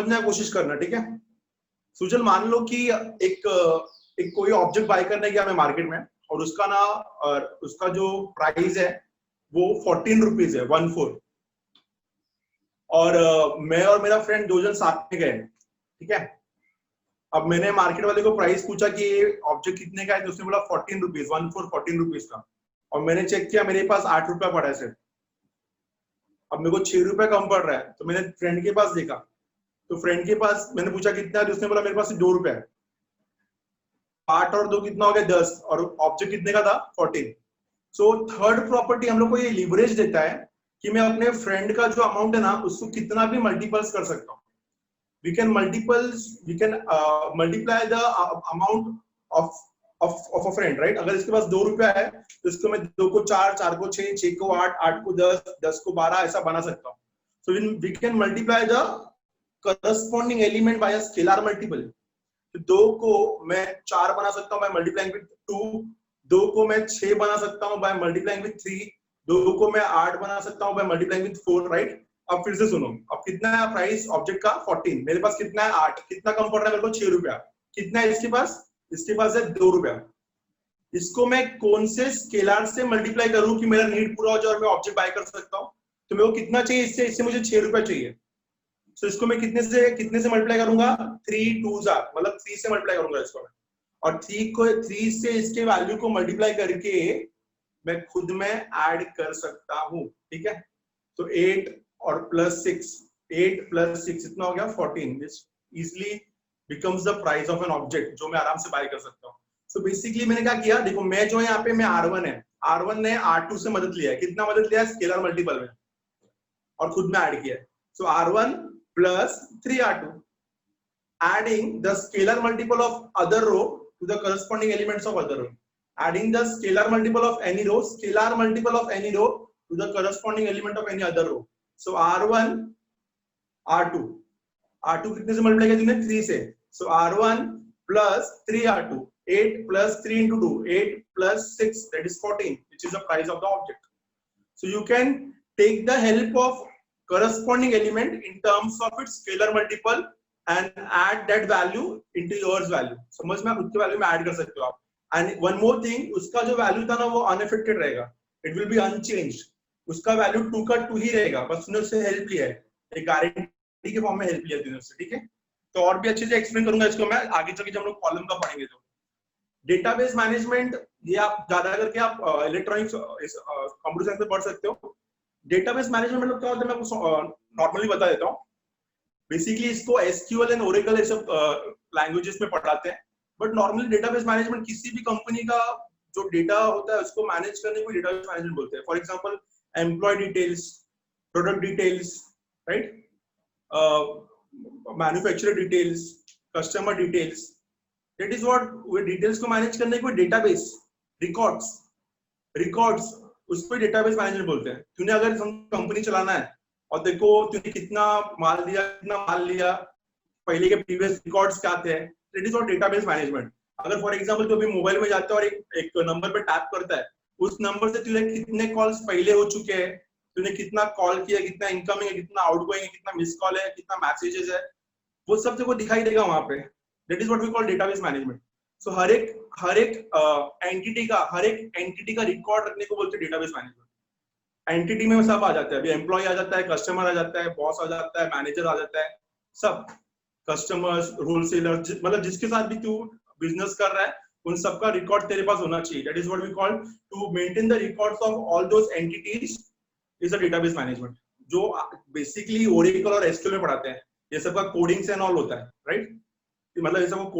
समझने की कोशिश करना, ठीक है। सुजल, मान लो कि एक कोई ऑब्जेक्ट बाय करने गया मैं मार्केट में, और उसका जो प्राइस है वो 14 रुपीज है, 14। और मैं और मेरा फ्रेंड 2 जन साथ में गए, ठीक है। अब मैंने मार्केट वाले को प्राइस पूछा कि ये ऑब्जेक्ट कितने का है, तो उसने बोला 14 रुपीज, 14 रुपीज का। और मैंने चेक किया, मेरे पास 8 रुपया पड़ा है सिर्फ। अब मेरे को 6 रुपया कम पड़ रहा है, तो मैंने फ्रेंड के पास देखा, तो फ्रेंड के पास मैंने पूछा कितना है, तो उसने बोला मेरे पास 2 रुपया है। 8 और 2 कितना हो गया, 10, और ऑब्जेक्ट कितने का था, 14। सो थर्ड प्रॉपर्टी हम लोग को ये लिवरेज देता है कि मैं अपने फ्रेंड का जो अमाउंट है ना, उसको कितना भी मल्टीपल्स कर सकता हूँ। we can multiply the amount of a friend, right? अगर इसके पास 2 रुपया है, तो इसको मैं 2 को 4, 4 को 6, 6 को 8, 8 को 10, 10 को 12 ऐसा बना सकता हूँ। So we can multiply the corresponding element by a scalar multiple. तो 2 को मैं 4 बना सकता हूँ by multiplying with 2, 2 को मैं 6 बना सकता हूँ by multiplying with 3, 2 को मैं 8 बना सकता हूँ by multiplying with 4, right? अब फिर से सुनो, अब कितना है प्राइस ऑब्जेक्ट का, 14, मेरे पास कितना है, 8, कितना कम पड़ रहा है मेरे को, 6 रुपया। कितना है इसके पास है 2 रुपया। इसको मैं कौन से स्केलर से मल्टीप्लाई करूं कि मेरा नीड पूरा हो जाए और मैं ऑब्जेक्ट बाय कर सकता हूं? तो मेरे को कितना चाहिए, इससे मुझे 6 रुपया चाहिए। तो इसको मैं कितने से मल्टीप्लाई करूंगा, 3 2s मतलब 3 से मल्टीप्लाई करूंगा इसको मैं, और 3 से इसके वैल्यू को मल्टीप्लाई करके मैं खुद में ऐड कर सकता हूं, ठीक है। तो 8 और +6, 8 + 6 इतना हो गया 14, which easily becomes the price of an object, जो मैं आराम से बाय कर सकता हूँ। So basically मैंने क्या किया, देखो मैं जो है यहाँ पे मैं R1 ने R2 से मदद लिया है, कितना मदद लिया है, स्केलर मल्टीपल में, और खुद में ऐड किया है। So R1 + 3R2, adding the scalar multiple of other row to the corresponding elements of other row, adding the scalar multiple of any row to the corresponding element of any other row. So R1 R2 कितने से multiply किया तूने, 3 से। So R1 + 3R2, 8 + 3 into 2, 8 + 6, that is 14, which is the price of the object. So you can take the help of corresponding element in terms of its scalar multiple and add that value into yours value. समझ में, उसके value में add कर सकते हो आप। And one more thing, उसका जो वैल्यू था ना वो unaffected रहेगा, it will be unchanged. उसका वैल्यू 2 का 2 ही रहेगा, बस तूने उससे हेल्प लिया है, एक गारंटी के फॉर्म में हेल्प लिया तूने उससे, ठीक है। तो और भी अच्छे से एक्सप्लेन करूंगा इसको मैं आगे चल के, जब हम लोग कॉलम का पढ़ेंगे। तो डेटाबेस मैनेजमेंट, ये आप ज्यादा करके आप इलेक्ट्रॉनिक्स कंप्यूटर साइंस में पढ़ सकते हो। डेटाबेस मैनेजमेंट मतलब क्या होता है, मैं आपको नॉर्मली बता देता हूँ। बेसिकली इसको SQL एंड ओरेकल ये सब लैंग्वेजेस में पढ़ाते हैं, बट नॉर्मली डेटाबेस मैनेजमेंट किसी भी कंपनी का जो डेटा होता है उसको मैनेज करने को डेटाबेस मैनेजमेंट बोलते हैं। For example employee details, product details, right? Manufacturer details, customer details. That is what we details को manage करने को database, records उसको database management बोलते हैं। तूने अगर कंपनी चलाना है और देखो तूने कितना माल लिया, पहले के previous records क्या थे, that is what database management। अगर फॉर एग्जाम्पल तो अभी मोबाइल में जाता है और एक नंबर पे टैप करता है, उस नंबर से तुझे कितने कॉल्स पहले हो चुके हैं, तूने कितना कॉल किया, कितना इनकमिंग है, कितना आउटगोइंग है, कितना मिस कॉल है, कितना मैसेजेस है, वो सब तेरे को दिखाई देगा वहां पे। That is what we call database management. So हर एक एंटिटी का रिकॉर्ड रखने को बोलते हैं डेटाबेस मैनेजमेंट। एंटिटी में सब आ जाता है, अभी एम्प्लॉय आ जाता है, कस्टमर आ जाता है, बॉस आ जाता है, मैनेजर आ जाता है, सब कस्टमर्स, होलसेलर, मतलब जिसके साथ भी तू बिजनेस कर रहा है उन सबका रिकॉर्ड तेरे पास होना चाहिए। That is what we call to maintain the records of all those entities is a database management, जो बेसिकली ओरेकल और एसक्यूएल में पढ़ाते हैं। ये सबका कोडिंग्स एंड ऑल होता है, राइट? मतलब ये सब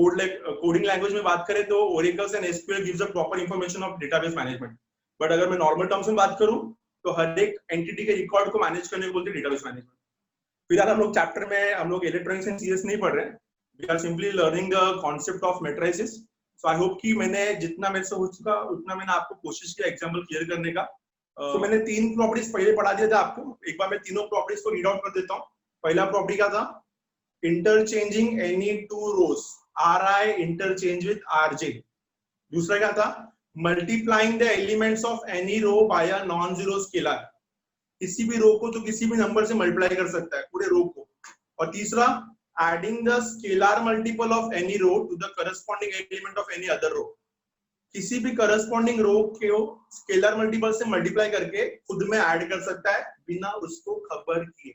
कोडिंग लैंग्वेज में बात करें तो oracles and SQL gives a proper information of database management. But अगर मैं नॉर्मल टर्म्स में बात करूं तो हर एक एंटिटी के रिकॉर्ड को मैनेज करने को बोलते हैं डेटाबेस मैनेजमेंट। फिलहाल हम लोग चैप्टर में हम लोग इलेक्ट्रॉनिक्स एंड सीएस नहीं पढ़ रहे हैं, we are simply learning the concept of matrices. So I hope कि मैंने जितना मेरे से हो चुका उतना मैंने आपको कोशिश किया एग्जांपल क्लियर करने का। तो मैंने 3 प्रॉपर्टीज पहले पढ़ा दिया था आपको, एक बार मैं तीनों प्रॉपर्टीज को रीड आउट कर देता हूँ। पहला प्रॉपर्टी क्या था? Interchanging any 2 rows, RI interchange with RJ। दूसरा क्या था? Multiplying the elements of any row by a non zero scalar, किसी भी रो को तो किसी भी नंबर से मल्टीप्लाई कर सकता है पूरे रो को। और तीसरा adding the scalar multiple of any row to the corresponding element of any other row. किसी भी corresponding row को scalar multiple से multiply करके खुद में add कर सकता है बिना उसको खबर किए,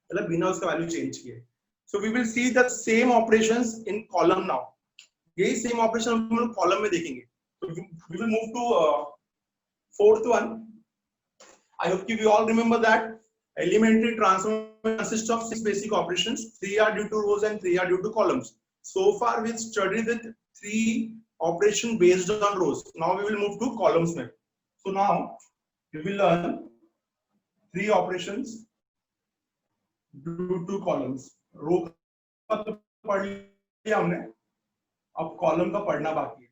मतलब बिना उसका value change किए. So we will see the same operations in column now. यही same operation हम लोग column में देखेंगे. So we will move to fourth one. I hope you all remember that elementary transformation consists of 6 basic operations. 3 are due to rows and 3 are due to columns. So far we studied with 3 operations based on rows. Now we will move to columns. So now we will learn 3 operations due to columns. Row का तो पढ़ लिया हमने, अब column का पढ़ना बाकी है.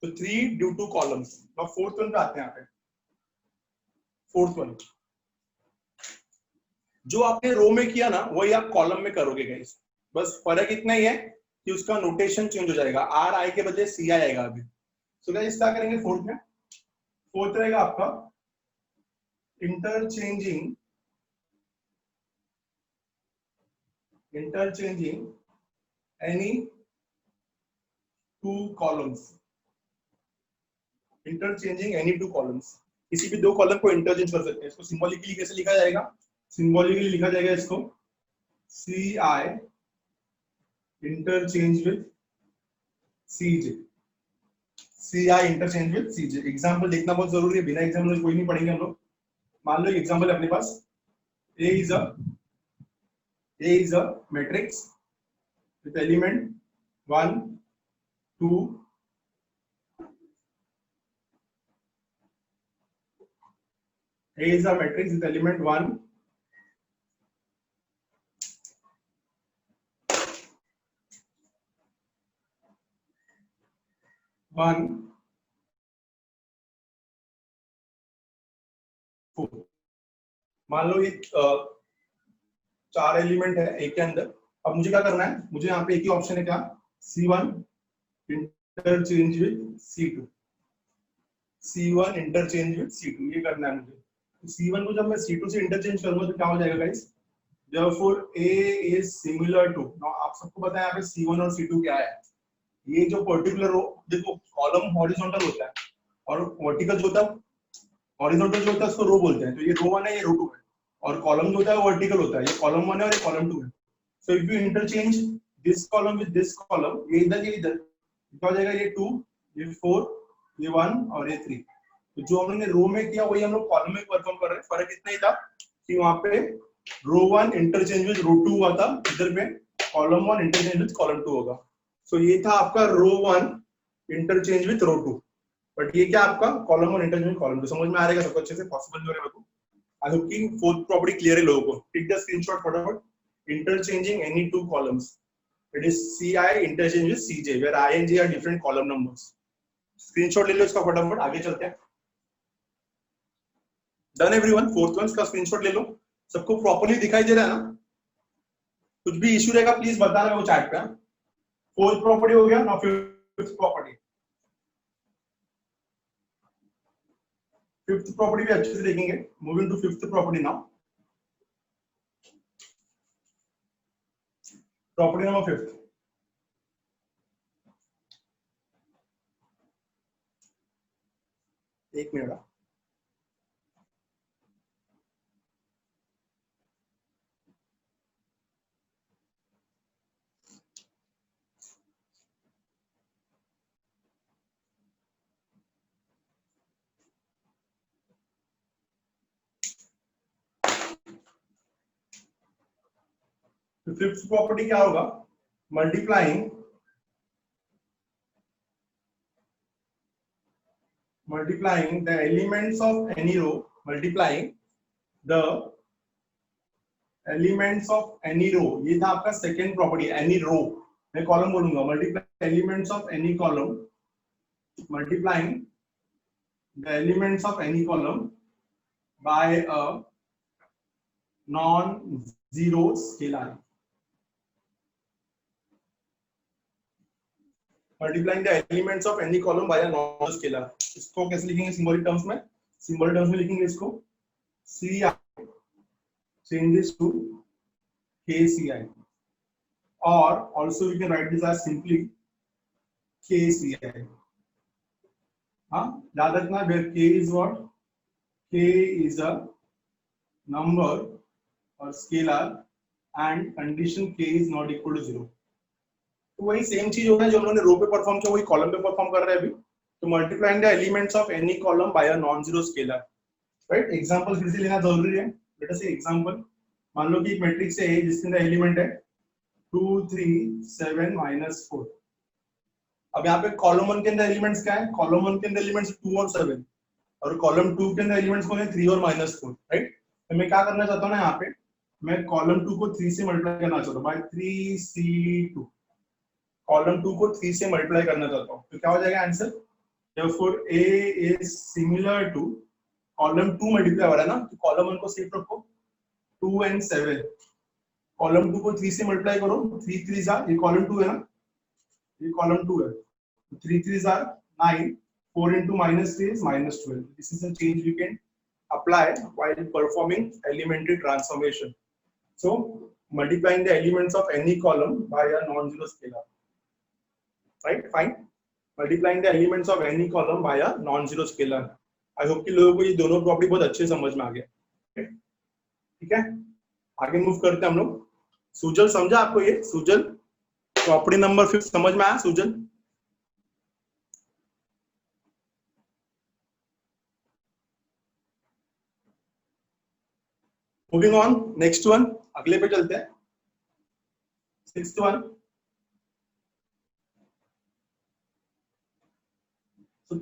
तो 3 due to columns. Now fourth one पे आते हैं यहाँ पे. फोर्थ वन, जो आपने रो में किया ना वही आप कॉलम में करोगे गाइस. बस फर्क इतना ही है कि उसका नोटेशन चेंज हो जाएगा, आर आई के बजाय सी आई आएगा अभी. सो गाइस क्या करेंगे फोर्थ में? फोर्थ रहेगा आपका interchanging any two columns. Interchanging any two columns, किसी भी दो कॉलम को इंटरचेंज कर सकते हैं. इसको सिंबॉलिकली कैसे लिखा जाएगा? सिंबॉलिकली लिखा जाएगा इसको C I interchange with C J. C I interchange with C J. Example देखना बहुत जरूरी है, बिना एग्जाम्पल कोई नहीं पढ़ेंगे हम लोग. मान लो एग्जाम्पल अपने पास A is a matrix with element 1 2 A is a matrix with element 1 1 4. मान लो ये 4 एलिमेंट है ए के अंदर. अब मुझे क्या करना है? मुझे यहाँ पे एक ही ऑप्शन है, क्या? C1 interchange with C2. C1 interchange with C2 ये करना है मुझे. C1 को जब मैं C2 से इंटरचेंज करूंगा तो क्या हो जाएगा guys? Therefore A is similar to. Now आप सबको पता है यहाँ पे C1 और C2 क्या है. ये जो पर्टिकुलर रो, देखो कॉलम हॉरिजॉन्टल होता है और वर्टिकल जो होता है, हॉरिजॉन्टल जो होता है उसको रो बोलते हैं. तो ये रो 1 है, ये रो 2 है, और कॉलम जो होता है वो वर्टिकल होता है. ये कॉलम 1 है और ये कॉलम 2 है. So if you interchange this column with this column, ये इधर क्या हो जाएगा? ये 2, ये 4, ये 1 और ये 3. तो जो हमने रो में किया वही हम लोग कॉलम में परफॉर्म कर रहे हैं. फर्क इतना ही था कि वहां पे रो 1 इंटरचेंज विद रो 2 हुआ था, इधर पे कॉलम 1 इंटरचेंज विद कॉलम 2 होगा. सो ये था आपका रो 1 इंटरचेंज विद रो 2, बट ये क्या आपका कॉलम 1 इंटरचेंज विद कॉलम 2. समझ में आ रहेगा सबको अच्छे से? पॉसिबल हो रहा है मेरे को. आई होप कि फोर्थ प्रॉपर्टी क्लियर है लोगों को. टेक द स्क्रीनशॉट फटाफट. Interchanging any two columns, it is CI interchange with CJ where I and J are different column numbers. Screenshot ले लो इसका फटाफट, आगे चलते हैं. Done everyone? फोर्थ वन का स्क्रीनशॉट ले लो. सबको प्रॉपर्ली दिखाई दे रहा है ना? कुछ भी इश्यू रहेगा प्लीज बताना मेरे को चैट पे. फोर्थ प्रॉपर्टी हो गया. Now fifth property. Fifth property भी अच्छे से देखेंगे. Moving to fifth property now. Property number 5. एक मिनट. तो फिफ्थ प्रॉपर्टी क्या होगा? Multiplying the elements of any row, multiplying the elements of any row. ये था आपका सेकेंड प्रॉपर्टी. एनी रो, मैं कॉलम बोलूंगा. Multiply elements of any column, multiplying the elements of any column by a non-zero scalar. Multiplying the elements of any column by a non-zero scalar. इसको कैसे लिखेंगे symbolic terms में? Symbolic terms में लिखेंगे इसको CI changes to KCI. or also we can write this as simply KCI. याद रखना, where K is what? K is a number or scalar and condition K is not equal to 0. तो वही same चीज हो रहा है जो हम लोगों ने रो पे परफॉर्म किया, वही कॉलम पे परफॉर्म कर रहे हैं अभी. तो multiplying the elements of any column by a non zero scalar, right. Example फिर से लेना जरूरी है. लेट अस से एग्जांपल, मान लो कि एक मैट्रिक्स है जिसके अंदर एलिमेंट है 2 3 7 -4. अब यहाँ पे कॉलम 1 के अंदर एलिमेंट्स क्या है? कॉलम 1 के अंदर एलिमेंट्स 2 और 7, और कॉलम 2 के अंदर एलिमेंट्स कौन है? 3 और -4, राइट. तो मैं क्या करना चाहता हूँ ना, यहाँ पे मैं कॉलम 2 को 3 से मल्टीप्लाई करना चाहता हूँ बाय 3c2. कॉलम 2 को 3 से मल्टीप्लाई करना चाहता हूँ, तो क्या हो जाएगा answer? therefore a is similar to column 2 multiply हो रहा है ना, तो कॉलम 1 को सेफ रखो 2 and 7. कॉलम 2 को 3 से मल्टीप्लाई करो, 3 3 ये कॉलम 2 है ना, ये कॉलम 2 है, 3 3 9, 4 into -3 is -12. This is a change we can apply while performing elementary transformation. So multiplying the elements of any column by a non-zero scalar, right? Fine. Multiplying the elements of any column by a non-zero scalar. I hope कि लोगों को ये दोनों property बहुत अच्छे समझ में आ गया. ठीक है, आगे मूव करते हैं हम लोग. सुजल समझा आपको ये? सुजल प्रॉपर्टी नंबर 5 समझ में आया? Sujal moving on, next one, अगले पे चलते हैं. 6th one. तो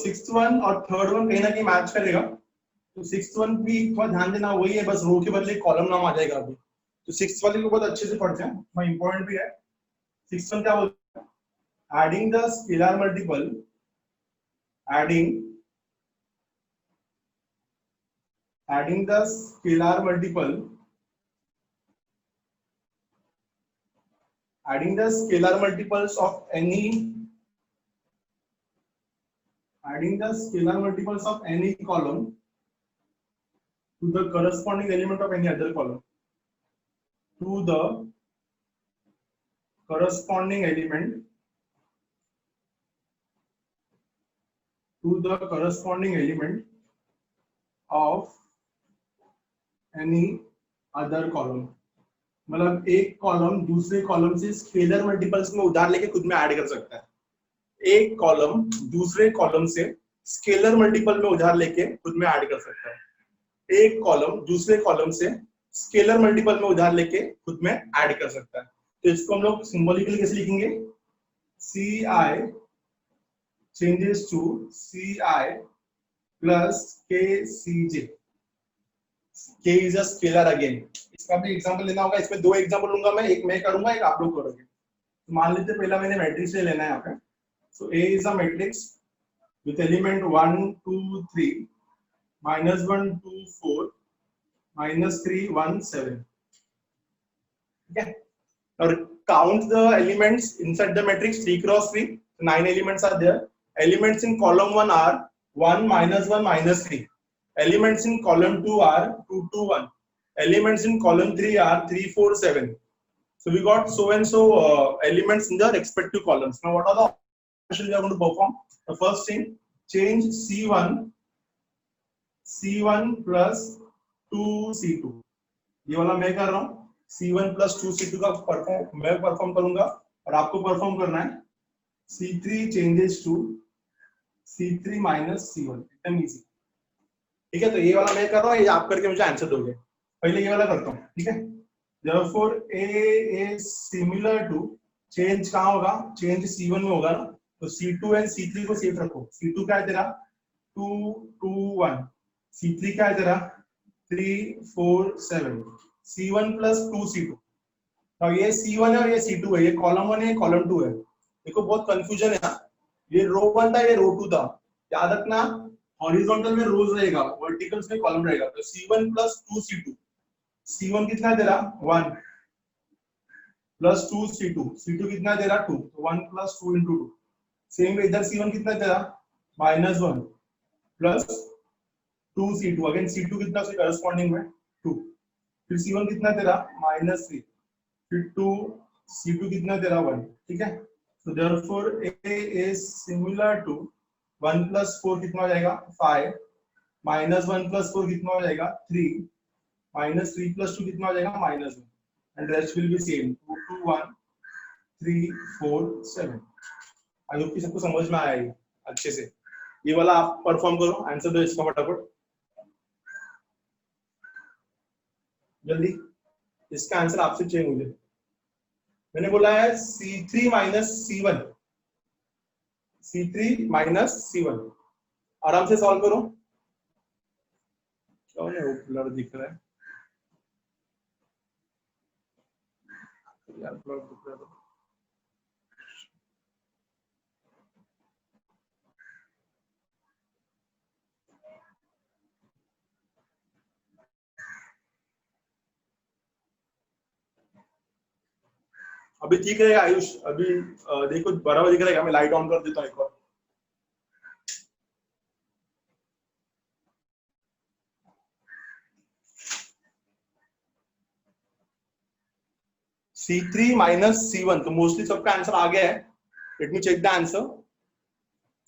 6th वन और 3rd वन कहीं ना कहीं मैच करेगा. तो 6th वन भी थोड़ा ध्यान देना, वही है, बस रो के बदले कॉलम नाम आ जाएगा अभी. तो 6th वाले को बहुत अच्छे से पढ़ते हैं, थोड़ा इंपॉर्टेंट भी है. 6th वन क्या बोलते हैं? Adding the scalar multiple, adding the scalar multiple, adding the scalar multiples of any, adding the scalar multiples of any column to the corresponding element of any other column, to the corresponding element, to the corresponding element of any other column. मतलब एक column दूसरे column से scalar multiples में उधार लेके खुद में add कर सकता है. एक कॉलम दूसरे कॉलम से स्केलर मल्टीपल में उधार लेके खुद में ऐड कर सकता है. एक कॉलम दूसरे कॉलम से स्केलर मल्टीपल में उधार लेके खुद में ऐड कर सकता है. तो इसको हम लोग सिंबॉलिकली कैसे लिखेंगे? ci changes to ci plus kcj. K is a scalar again. इसका भी एग्जांपल लेना होगा. इसमें 2 एग्जांपल लूंगा मैं, एक मैं करूंगा, एक आप लोग करोगे. तो मान लीजिए पहला मैंने मैट्रिक्स ले लेना है यहाँ पे. So A is a matrix with element 1 2 3 -1 2 4 -3 1 7. Okay. Now count the elements inside the matrix 3 cross 3. 9 elements are there. Elements in column 1 are 1 -1 -3. Elements in column 2 are 2 2 1. Elements in column 3 are 3 4 7. So we got so and so elements in the respective columns. Now what are the operations we are going to perform? The first thing, change C1 plus 2C2. ये वाला मैं कर रहा हूँ. C1 plus 2C2 का मैं perform करूंगा और आपको परफॉर्म करना है. C3 changes to C3 minus C1. एकदम इजी. ठीक है, तो ये वाला मैं कर रहा हूँ, ये आप करके मुझे आंसर दोगे. पहले ये वाला करता हूँ. ठीक है, therefore A is similar to, change कहाँ होगा? चेंज C1 में होगा ना, तो C2 and C3 को सेफ रखो. C2 क्या है तेरा? 2 2 1. C3 क्या है तेरा? 3 4 7. C1 plus 2C2. अब ये C1 है और ये C2 है, ये कॉलम 1 है, कॉलम 2 है. देखो बहुत कंफ्यूजन है ना. ये रो 1 था, ये रो 2 था. याद रखना, हॉरिजॉन्टल में रोज रहेगा, वर्टिकल्स में कॉलम रहेगा. तो C1 plus 2C2. C1 कितना है तेरा? 1 plus 2C2. C2 कितना है तेरा? 2. तो 1 plus 2 into 2. सेम इधर C1 कितना है तेरा? -1 plus 2C2. अगेन C2 कितना उसके करस्पॉन्डिंग में? 2. फिर C1 कितना है तेरा? -3. फिर 2 C2 कितना तेरा 1, ठीक है। So therefore A is similar to 1 plus 4 कितना हो जाएगा 5, minus 1 plus 4 कितना हो जाएगा 3, minus 3 plus 2 कितना हो जाएगा -1, and rest will be same 2 2 1 3 4 7। I hope कि सबको समझ में आया ये अच्छे से। ये वाला आप परफॉर्म करो, आंसर दो इसका फटाफट जल्दी। इसका आंसर आपसे चाहिए मुझे। मैंने बोला है C3 minus C1, C3 minus C1। आराम से सॉल्व करो। क्या वो ब्लर दिख रहा है यार, ब्लर दिख रहा है। अभी ठीक रहेगा आयुष? अभी देखो बराबर दिख रहेगा। मैं लाइट ऑन कर देता हूँ एक और। C3 माइनस C1, तो मोस्टली सबका आंसर आ गया है। Let me check the answer.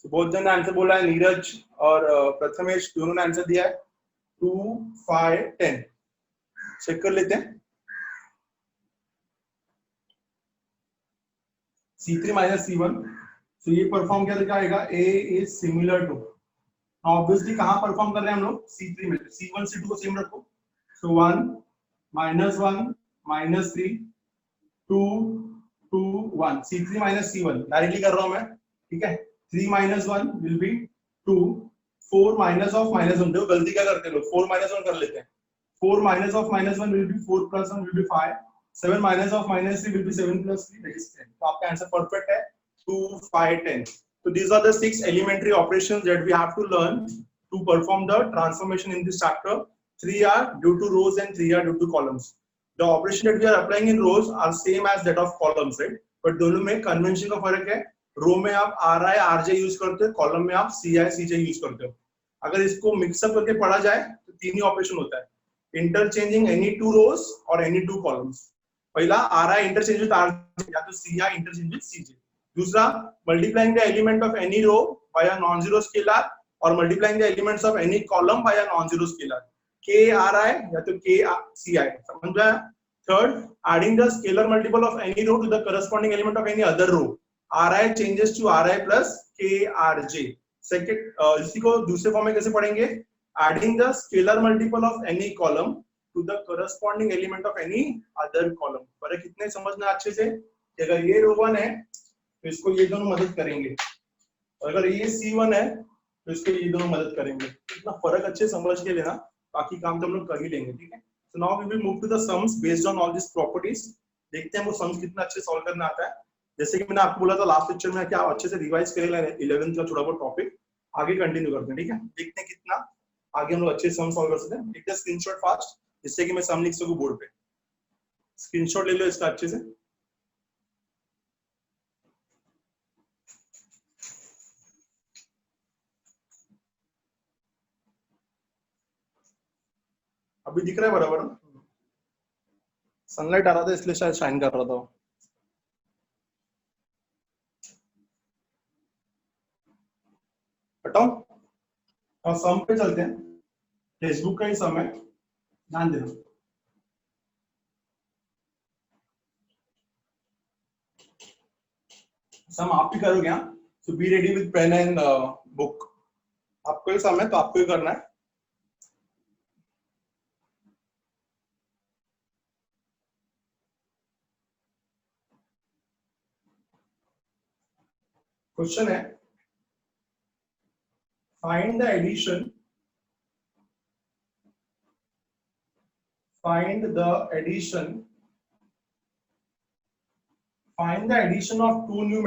बहुत जन ने आंसर बोला है, नीरज और प्रथमेश दोनों ने आंसर दिया है 2 5 10। चेक कर लेते हैं। C3 माइनस C1, तो ये परफॉर्म क्या दिखाएगा? A is similar to, obviously कहां परफॉर्म कर रहे हैं हम लोग? C3 में। C1 C2 को सेम रखो। सो 1 -1 -3 2 2 1। C3 माइनस C1 डायरेक्टली कर रहा हूं मैं, ठीक है। 3 minus 1 will be 2, 4 minus of -1। देखो गलती क्या करते हैं लोग, 4 minus 1 कर लेते हैं। 4 minus of -1 will be 4 plus 1 will be 5, 7 minus of -3 will be 7 plus 3 that is 10। तो आपका आंसर परफेक्ट है 2 5 10। So these are the 6 elementary operations that we have to learn to perform the transformation in this chapter. 3 are due to rows and 3 are due to columns. The operation that we are applying in rows are same as that of columns, right? But दोनों में convention का फर्क है। रो में आप RI RJ use करते हो, column में आप CI CJ यूज करते हो। अगर इसको मिक्सअप करके पढ़ा जाए तो तीन ही ऑपरेशन होता है, इंटरचेंजिंग एनी टू रोज और एनी टू कॉलम्स। पहला RI इंटरचेंज विद RJ या तो CI इंटरचेंज विद CJ। दूसरा multiplying the element of any row by a non zero scalar और multiplying the elements of any column by a non zero scalar, KRI या तो KCI। समझ में? Third, adding the scalar multiple of any row to the corresponding element of any other row, RI changes to RI plus KRJ। Second, इसी को दूसरे form में कैसे पढ़ेंगे? Adding the scalar multiple of any column to the corresponding element of any other column। फर्क कितने समझना अच्छे से? अगर ये रो 1 है तो इसको ये दोनों मदद करेंगे, और अगर ये C1 है तो इसको ये दोनों मदद करेंगे। इतना फर्क अच्छे समझ के लेना, बाकी काम तो हम लोग कर ही लेंगे, ठीक है। So now we will move to the sums based on all these properties। देखते हैं वो sums कितना अच्छे सॉल्व करना आता है। जैसे कि मैंने आपको बोला था लास्ट लेक्चर में, क्या अच्छे से रिवाइज कर लेना 11th का थोड़ा बहुत टॉपिक, आगे कंटिन्यू करते हैं, ठीक है। देखते हैं कितना आगे हम लोग अच्छे सम सॉल्व कर सकते हैं। एक स्क्रीनशॉट फास्ट, जिससे कि मैं सम लिख सकूं बोर्ड पे। स्क्रीनशॉट ले लो इसका अच्छे से। अभी दिख रहा है बराबर? सनलाइट आ रहा था इसलिए शायद शाइन कर रहा था। हटाओ और सम पे चलते हैं। फेसबुक का ही सम है, ध्यान देना। सम आप भी करोगे, हाँ। So be ready with pen and book. आपको ही सम है तो आपको ही करना है। क्वेश्चन है, find the addition, find the addition of two new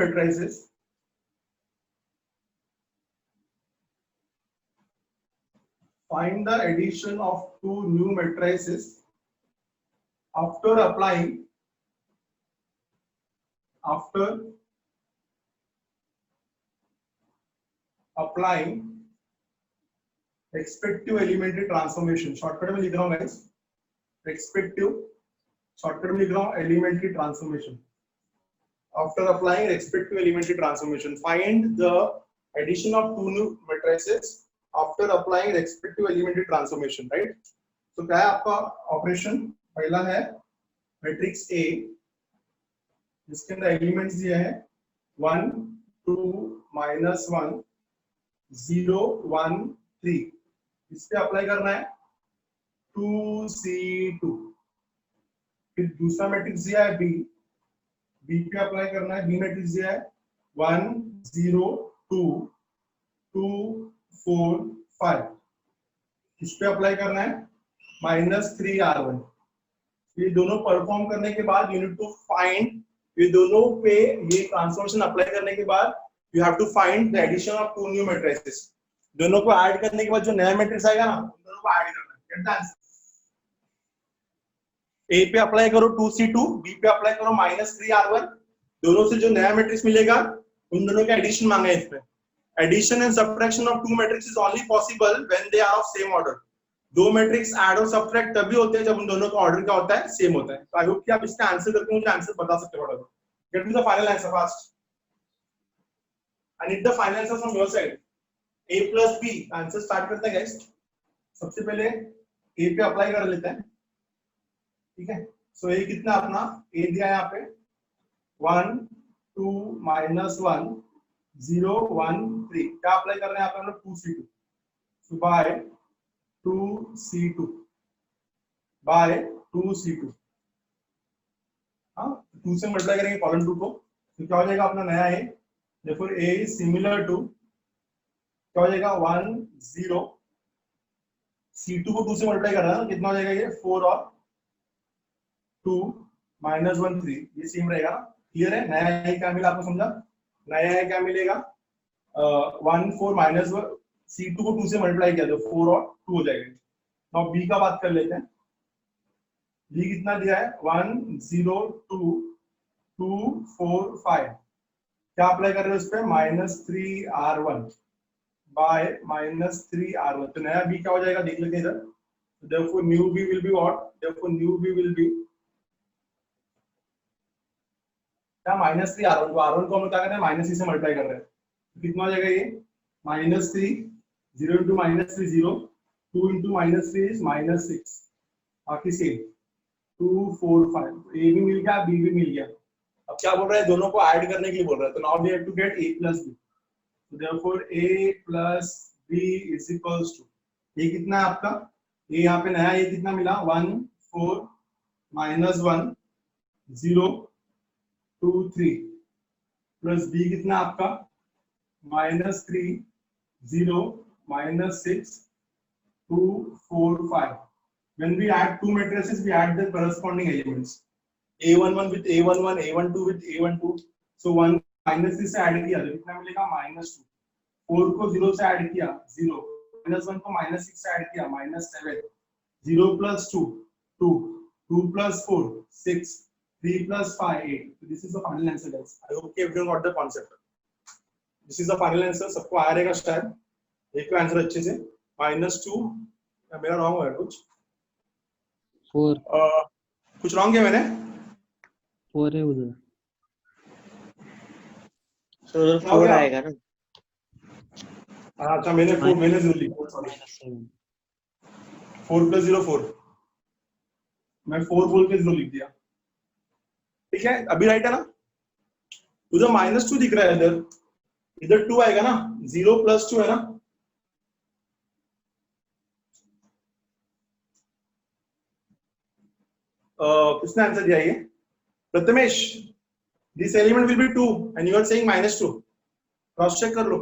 matrices after applying respective elementary transformation। Shortcut में लिख रहा हूं गाइस, respective, शॉर्टकट में लिख रहा हूं elementary transformation. after applying respective elementary transformation. Find the addition of two new matrices after applying respective elementary transformation, right? तो क्या है आपका ऑपरेशन? पहला है मैट्रिक्स A जिसके अंदर एलिमेंट्स दिए हैं 1 2 -1 0 1 3. इस पे अप्लाई करना है 2C2. फिर दूसरा मैट्रिक्स दिया है B पे अप्लाई करना है, B मैट्रिक्स दिया है 1 0 2 2 4 5. इस पे अप्लाई करना है -3R1. ये दोनों परफॉर्म करने के बाद यू नीड टू फाइंड, ये दोनों पे ये ट्रांसफॉर्मेशन अप्लाई करने के बाद you have to find the addition of two new matrices. दोनों को ऐड करने के बाद जो नया मैट्रिक्स आएगा ना, उन दोनों को ऐड करना है. Get the answer. A पे अप्लाई करो 2C2, B पे अप्लाई करो -3R1. दोनों से जो नया मैट्रिक्स मिलेगा उन दोनों का एडिशन मांगा है इसमें. Addition and subtraction of two matrix is only possible when they are of same order. दो मैट्रिक्स ऐड और सब्ट्रैक्ट तभी होते हैं जब उन दोनों का ऑर्डर क्या होता है, सेम होता है. तो आई होप कि आप इसका आंसर करके मुझे आंसर बता सकते हो. Get me the final answer fast. I need the final answer from your side. A plus B answer start करते हैं गाइस. सबसे पहले A पे अप्लाई कर लेते हैं, ठीक है. सो A कितना अपना A दिया है यहाँ पे 1 2 -1 0 1 3. क्या अप्लाई कर रहे हैं यहाँ पे हम लोग 2C2. सो बाय 2C2 बाय 2C2. हाँ, 2 से मल्टीप्लाई करेंगे कॉलम 2 को, तो क्या हो जाएगा अपना नया A. therefore A is similar to क्या हो जाएगा 1 0. C2 को 2 से मल्टीप्लाई कर रहा है, कितना हो जाएगा ये 4 और 2 -1 3. ये सेम रहेगा. क्लियर है? नया A क्या मिला आपको समझा? नया A क्या मिलेगा 1 4 -1. C2 को 2 से मल्टीप्लाई किया तो 4 और 2 हो जाएगा. नाउ B का बात कर लेते हैं. B कितना दिया है 1 0 2 2 4 5. क्या अप्लाई कर रहे हो इस पे -3R1 बाय -3R1. तो नया B क्या हो जाएगा देख लेते हैं इधर. therefore new B will be what? therefore new B will be क्या -3R1 को R1 को हम क्या कर रहे हैं -3 से मल्टीप्लाई कर रहे हैं. तो कितना हो जाएगा ये -3 0 into -3 0 2 into -3 is -6. बाकी सेम 2 4 5. A भी मिल गया B भी मिल गया. अब क्या बोल रहा है दोनों को ऐड करने के लिए बोल रहा है. तो now we have to get A plus B. So therefore A plus B is equals to ये कितना है आपका ये यहाँ पे नया ये कितना मिला 1 4 -1 0 2 3 प्लस B कितना आपका -3 0 -6 2 4 5. When we add two matrices, we add the corresponding elements. A11 with A11, A12 with A12. So 1 -3 से ऐड किया तो कितना मिलेगा -2. 4 को 0 से ऐड किया 0. -1 को -6 से ऐड किया -7. 0 plus 2 2 2 plus 4 6 3 plus 5 8. So this is the final answer guys. I hope everyone got the concept. This is the final answer. सबको आ रहेगा शायद. देखो आंसर अच्छे से. -2 मेरा रॉन्ग है कुछ 4 कुछ रॉन्ग है मैंने 4 है उधर. सर 4 आएगा ना. अच्छा मैंने 0 लिखा. सॉरी 4 + 0 4. मैं 4 बोल के 0 लिख दिया. ठीक है अभी राइट है ना. उधर -2 दिख रहा है इधर 2 आएगा ना. 0 + 2 है ना. किसने आंसर दिया ये Prathamesh. This element will be 2 and you are saying -2. Cross check कर लो.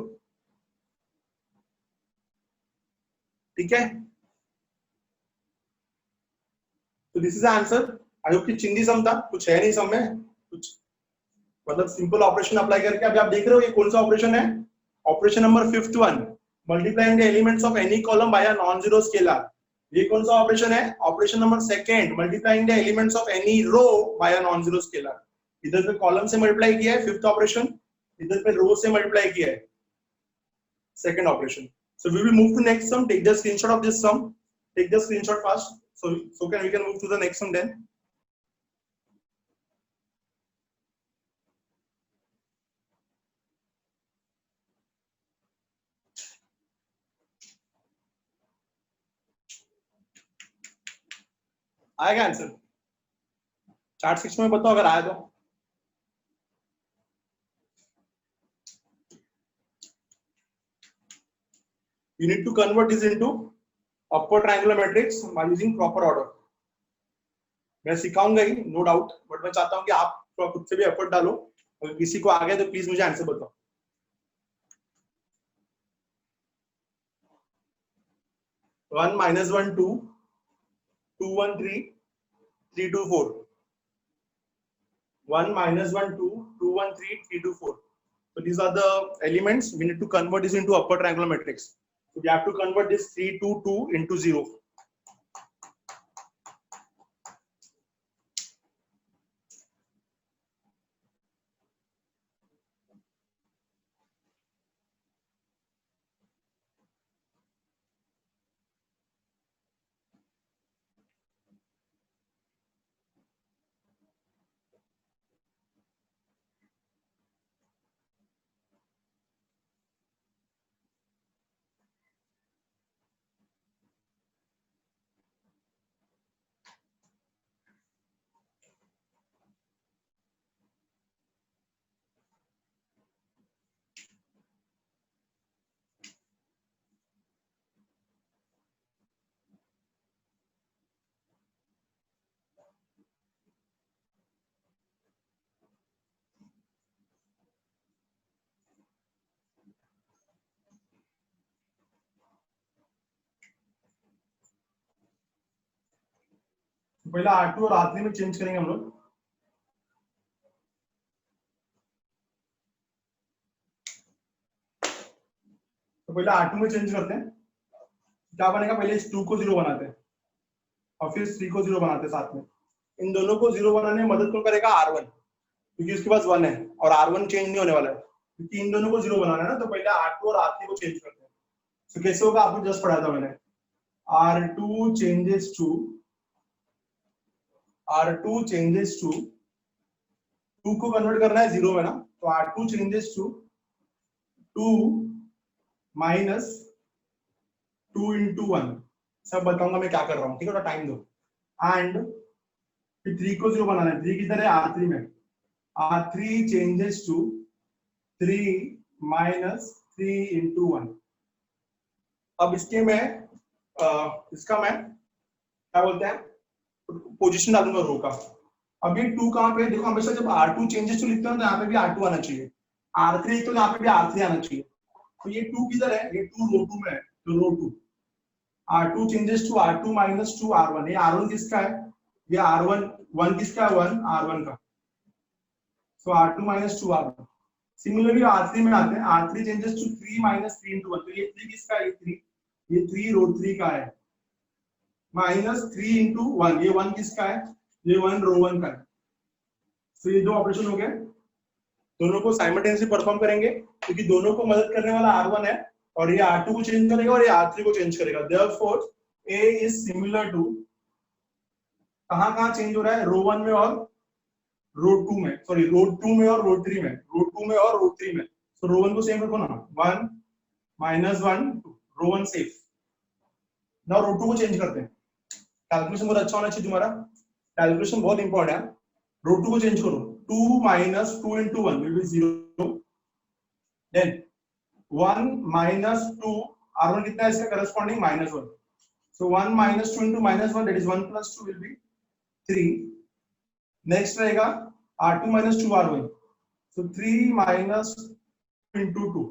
ठीक है तो this is answer. I hope कि चिंदी सम था. कुछ है नहीं सम में कुछ मतलब सिंपल ऑपरेशन अप्लाई करके. अभी आप देख रहे हो ये कौन सा ऑपरेशन है. Operation number 5th one multiplying the elements of any column by a non zero scalar. ये कौन सा ऑपरेशन है. Operation number 2nd multiplying the elements of any row by a non zero scalar. इधर पे column से multiply किया है 5th operation. इधर पे रो से मल्टीप्लाई किया है 2nd operation. So we will move to next sum. Take the screenshot of this sum. Take the screenshot fast. So we can move to the next sum then. आएगा answer? Chart 6 में बताओ अगर आया तो। You need to convert this into upper triangular matrix by using proper order. मैं सिखाऊंगा ही no doubt, but मैं चाहता हूं कि आप खुद से भी एफर्ट डालो। अगर किसी को आ गया तो प्लीज मुझे आंसर बताओ। 1 minus 1 2 2 1 3 3 2 4 1 minus 1 2 2 1 3 3 2 4. So these are the elements. We need to convert this into upper triangular matrix. So we have to convert this 3 2 2 into 0. पहले R2 और R3 में चेंज करेंगे हम लोग। तो पहले R2 में चेंज करते हैं। क्या बनेगा? पहले इस 2 को 0 बनाते हैं और फिर 3 को 0 बनाते हैं साथ में। इन दोनों को 0 बनाने में मदद कौन करेगा? R1, क्योंकि उसके पास 1 है और R1 चेंज नहीं होने वाला है, क्योंकि इन दोनों को 0 बनाना है ना। तो पहले R2 और R3 को चेंज करते हैं। तो कैसे होगा? आपको जस्ट पढ़ाया था मैंने। R2 changes to 2 को कन्वर्ट करना है 0 में ना, तो R2 changes to 2 minus 2 into 1। सब बताऊंगा मैं क्या कर रहा हूँ, ठीक है? टाइम दो। एंड फिर 3 को 0 बनाना है। 3 किधर है? R3 में। R3 changes to 3 minus 3 into 1। अब इसका मैं क्या बोलते हैं, पोजीशन डालूंगा रो का। अब ये 2 कहां पे? देखो हमेशा जब R2 चेंजेस टू लिखते हैं तो यहाँ पे भी R2 आना चाहिए, R3 तो यहाँ पे भी R3 आना चाहिए। तो ये 2 किधर है? ये 2 रो 2 में है, तो रो 2। R2 changes to R2 minus 2 R1। ये R1 किसका है? ये R1 1 किसका है? 1 R1 का। सो R2 minus 2 R1। Similarly R3 में आते हैं। R3 changes to 3 minus 3 into 1। तो ये 3 किसका है? ये 3 रो 3 का है। माइनस 3 into 1, ये 1 किसका है? ये 1 रो 1 का है। तो ये दो ऑपरेशन हो गए, दोनों को साइमल्टेनियसली परफॉर्म करेंगे क्योंकि दोनों को मदद करने वाला R1 है और ये R2 को चेंज करेगा और ये R3 को चेंज करेगा। Therefore A is similar to, कहां चेंज हो रहा है? रो 1 में और रो 2 में, सॉरी रो 2 में और रो 3 में, रो 2 में और रो 3 में। तो रो 1 को सेम रखो ना, 1 minus 1 रो 1 सेफ। नाउ रो 2 को चेंज करते हैं। कैलकुलेशन बहुत अच्छा होना चाहिए तुम्हारा, कैलकुलेशन बहुत इंपॉर्टेंट है। रो 2 को चेंज करो, 2 minus 2 into 1 will be 0। then 1 minus 2 R1 कितना है इसका corresponding? -1। so 1 minus 2 into -1, that is 1 plus 2 will be 3। Next रहेगा R2 minus 2 R1, so 3 minus 2 into 2,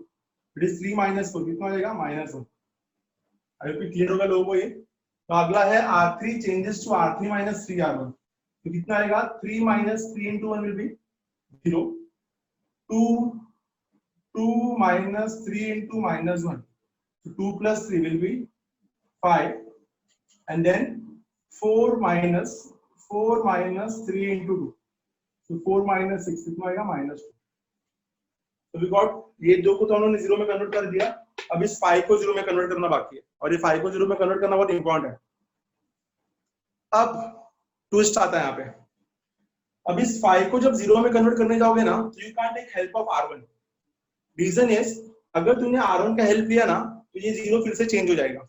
it is 3 minus 4, कितना रहेगा? -1। अभी क्लियर होगा लोगों को ये? तो अगला है R3 changes to R3 minus 3 R1, तो कितना आएगा? 3 minus 3 into 1 will be 0। 2 minus 3 into -1, so 2 plus 3 will be 5, and then 4 minus 3 into 2, so 4 minus 6 कितना आएगा? -2। तो वी गॉट ये दो को तो उन्होंने 0 में कन्वर्ट कर दिया। अब इस 5 को 0 में कन्वर्ट करना बाकी है और ये 5 को 0 में कन्वर्ट करना बहुत इंपॉर्टेंट है। अब ट्विस्ट आता है यहाँ पे। अब इस 5 को जब 0 में कन्वर्ट करने जाओगे ना, तो you can't take help of R1। Reason is, अगर तुमने R1 का हेल्प लिया ना तो ये 0 फिर से चेंज हो जाएगा।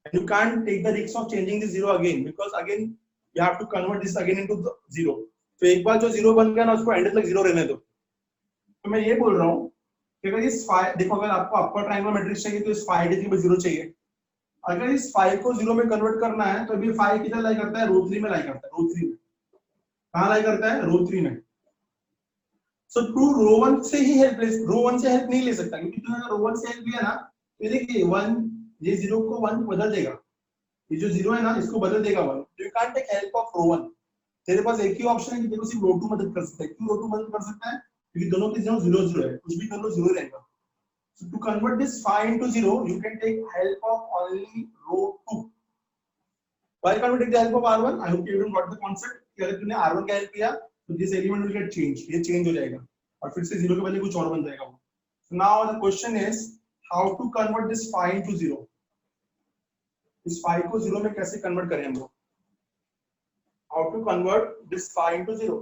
You can't take the risk of changing the 0 again, because again you have to convert this again into 0। तो एक बार जो 0 बन गया ना उसको एंड तक 0 रहने दो। तो मैं ये बोल रहा हूँ कि अगर इस देखो अगर आपको अपर ट्रायंगुलर मैट्रिक्स चाहिए तो इस 5 डिग्री में 0 चाहिए। अगर इस 5 को 0 में कन्वर्ट करना है तो अभी 5 किधर लाई करता है, रो 3 में लाई करता है, रो 3 में। कहां लाई करता है, रो 3 में। सो टू रो 1 से ही हेल्प ले, रो 1 से हेल्प नहीं ले सकता, क्योंकि तुमने अगर रो 1 से हेल्प लिया ना तो देखिए 1 ये 0 को 1 बदल देगा, ये जो 0 है ना इसको बदल देगा 1। You can't take help of row 1। तेरे पास एक ही ऑप्शन है कि देखो सिर्फ रो 2 मदद कर सकता है। क्यों रो 2 मदद कर सकता है, क्योंकि दोनों के 0 0 0 है, कुछ भी कर लो 0 रहेगा। So to convert this 5 into 0, you can take help of only row 2. Why can't we take the help of R1? I hope you even got the concept. कि अगर तूने R1 का help किया तो this element will get changed. ये change हो जाएगा और फिर से 0 के बदले कुछ और बन जाएगा वो। So now the question is how to convert this 5 into 0. इस 5 को 0 में कैसे convert करें हम लोग? How to convert this 5 into 0?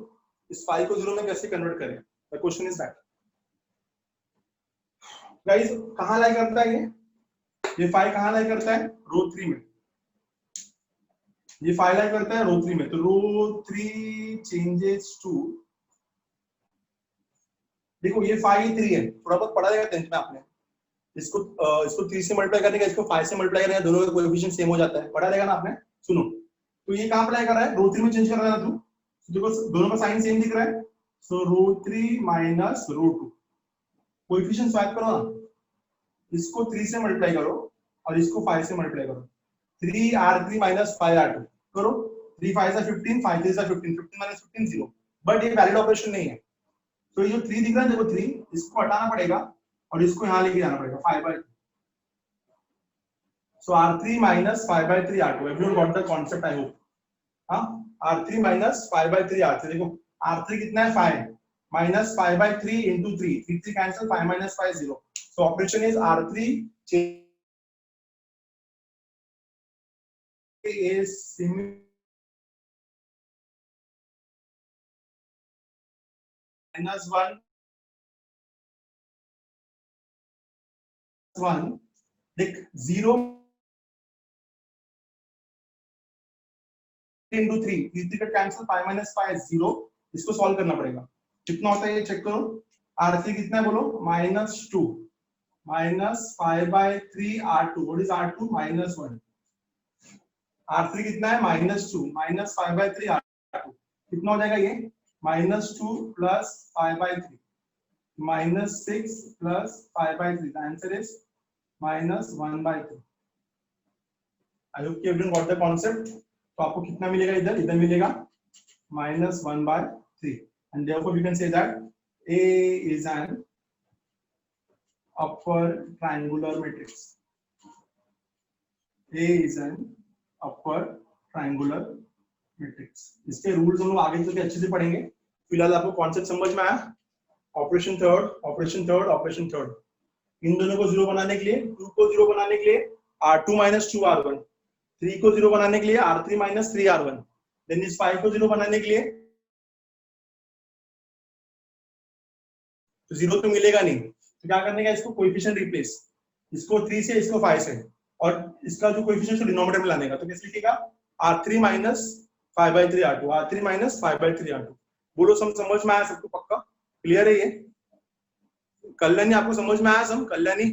इस 5 को 0 में कैसे convert करें? The question is that. Guys कहां लाई करता है ये 5 कहां लाई करता है, रो 3 में। ये 5 लाई करता है रो 3 में, तो रो 3 चेंजेस टू, देखो ये 5 3 है, थोड़ा बहुत पढ़ा रहेगा 10th में आपने। इसको 3 से मल्टीप्लाई करने का, इसको 5 से मल्टीप्लाई करने का, दोनों का कोएफिशिएंट सेम हो जाता है, पढ़ा रहेगा ना आपने। सुनो तो ये कहां अप्लाई कर रहा है, रो 3 में चेंज कर रहा है ना तू, देखो दोनों का साइन सेम दिख रहा है। सो रो 3 माइनस रो 2, कोएफिशिएंट स्वैप करो ना, इसको 3 से मल्टीप्लाई करो और इसको 5 से मल्टीप्लाई करो। 3r3 माइनस 5r2 करो, 3 5 से 15, 5 3 से 15, 15 माइनस 15 0। बट ये वैलिड ऑपरेशन नहीं है, तो ये जो 3 दिख रहा है देखो 3, इसको हटाना पड़ेगा और इसको यहाँ लेके जाना पड़ेगा 5/3। सो r3 minus 5/3 r2। Everyone got the concept I hope. हाँ, r3 माइनस 5/3 r3। देखो r3 कितना है 5 minus 5/3 into 3, 3 3 cancel, 5 minus 5 0। So operation is R3 is minus 1 देख 0 into 3, 3 3 cancel, 5 minus 5 0। इसको सॉल्व करना पड़ेगा, कितना होता है ये चेक करो। R3 कितना है बोलो, -2 minus 5/3 R2। What is R2, -1। R3 कितना है, -2 माइनस 5/3 R2, कितना हो जाएगा ये, -2 plus 5/3 -6 plus 5/3। The answer is -1/3। I hope you got the concept. तो आपको कितना मिलेगा, इधर इधर मिलेगा -1/3, and therefore we can say that A is an upper triangular matrix. A is an upper triangular matrix. इसके रूल्स हम लोग आगे चल के अच्छे से पढ़ेंगे, फिलहाल आपको कॉन्सेप्ट समझ में आया। Operation third, operation third, operation third. इन दोनों को 0 बनाने के लिए, 2 को 0 बनाने के लिए R2 minus 2R1, 3 को 0 बनाने के लिए R3 minus 3R1, देन इस 5 को 0 बनाने के लिए तो 0 तो मिलेगा नहीं, तो क्या करने का, इसको कोएफिशिएंट रिप्लेस, इसको 3 से इसको 5 से, और इसका जो कोएफिशिएंट को डिनोमिनेटर में लाने का। तो कैसे लिखेगा, R3 minus 5/3 R2, R3 minus 5/3 R2। बोलो समझ में आया सबको, पक्का क्लियर है ये? कल्याणी आपको समझ में आया सब? कल्याणी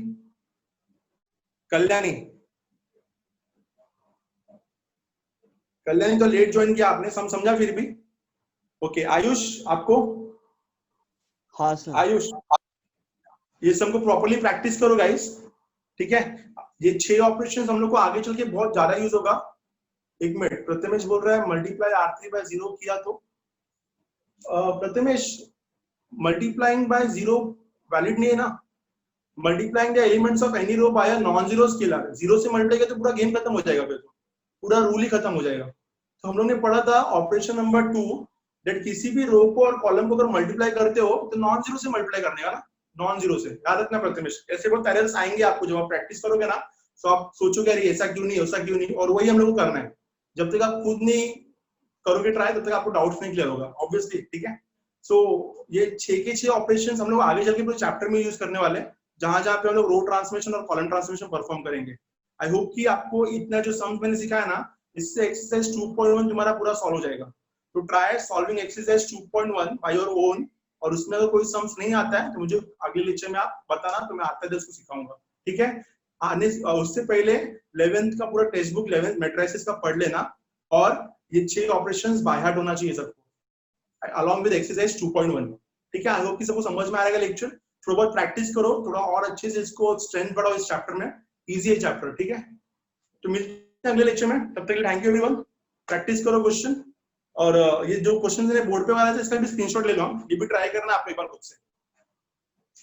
कल्याणी कल्याणी तो लेट ज्वाइन किया आपने, समझा फिर भी? ओके आयुष आपको? हाँ सर। आयुष ये सबको प्रॉपर्ली प्रैक्टिस करो गाइस, ठीक है? ये 6 ऑपरेशंस हम लोग को आगे चल के बहुत ज्यादा यूज होगा। एक मिनट, प्रथमेश बोल रहा है मल्टीप्लाई R3 by 0 किया तो प्रथमेश मल्टीप्लाइंग बाय 0 वैलिड नहीं है ना। Multiplying the elements of any row by a non zero scalar, 0 से मल्टीप्लाई किया तो पूरा गेम खत्म हो जाएगा, फिर तो पूरा रूल ही खत्म हो जाएगा। तो हम लोग ने पढ़ा था ऑपरेशन नंबर 2 दैट किसी भी रो को और कॉलम को अगर मल्टीप्लाई करते हो तो नॉन जीरो से मल्टीप्लाई करने का ना, नॉन जीरो से। याद रखना प्रथमेश, ऐसे बहुत एरर्स आएंगे आपको जब आप प्रैक्टिस करोगे ना, तो आप सोचोगे यार ऐसा क्यों नहीं, ऐसा क्यों नहीं, और वही हम लोग को करना है। जब तक आप खुद नहीं करोगे ट्राई, तब तक आपको डाउट्स नहीं क्लियर होगा ऑब्वियसली, ठीक है? सो ये 6 के 6 ऑपरेशंस हम लोग आगे चल के पूरे चैप्टर में यूज करने वाले हैं, जहां जहां पे हम लोग रो ट्रांसफॉर्मेशन और कॉलम ट्रांसफॉर्मेशन परफॉर्म करेंगे। आई होप कि आपको इतना जो सम्स मैंने सिखाया ना, इससे एक्सरसाइज 2.1 तुम्हारा पूरा सॉल्व हो जाएगा। तो try solving exercise 2.1 by your own, और उसमें अगर कोई सम्स नहीं आता है तो मुझे अगले लेक्चर में आप बताना, तो मैं आते उसको सिखाऊंगा, ठीक है। आने उससे पहले 11th का पूरा टेक्स्ट बुक 11th मैट्रिसेस का पढ़ लेना, और ये 6 ऑपरेशंस बाय हार्ट होना चाहिए सबको, अलॉन्ग विद एक्सरसाइज 2.1, ठीक है। आई होप कि सबको समझ में आएगा लेक्चर। थोड़ा बहुत प्रैक्टिस करो, थोड़ा और अच्छे से इसको स्ट्रेंथ बढ़ाओ इस चैप्टर में, इजी है चैप्टर, ठीक है। तो मिलते हैं अगले लेक्चर में, तब तक थैंक यू एवरीवन। प्रैक्टिस करो क्वेश्चन, और ये जो क्वेश्चन मैंने बोर्ड पे वाला था इसका भी स्क्रीनशॉट ले लो, ये भी ट्राई करना आप एक बार खुद से।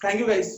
Thank you guys.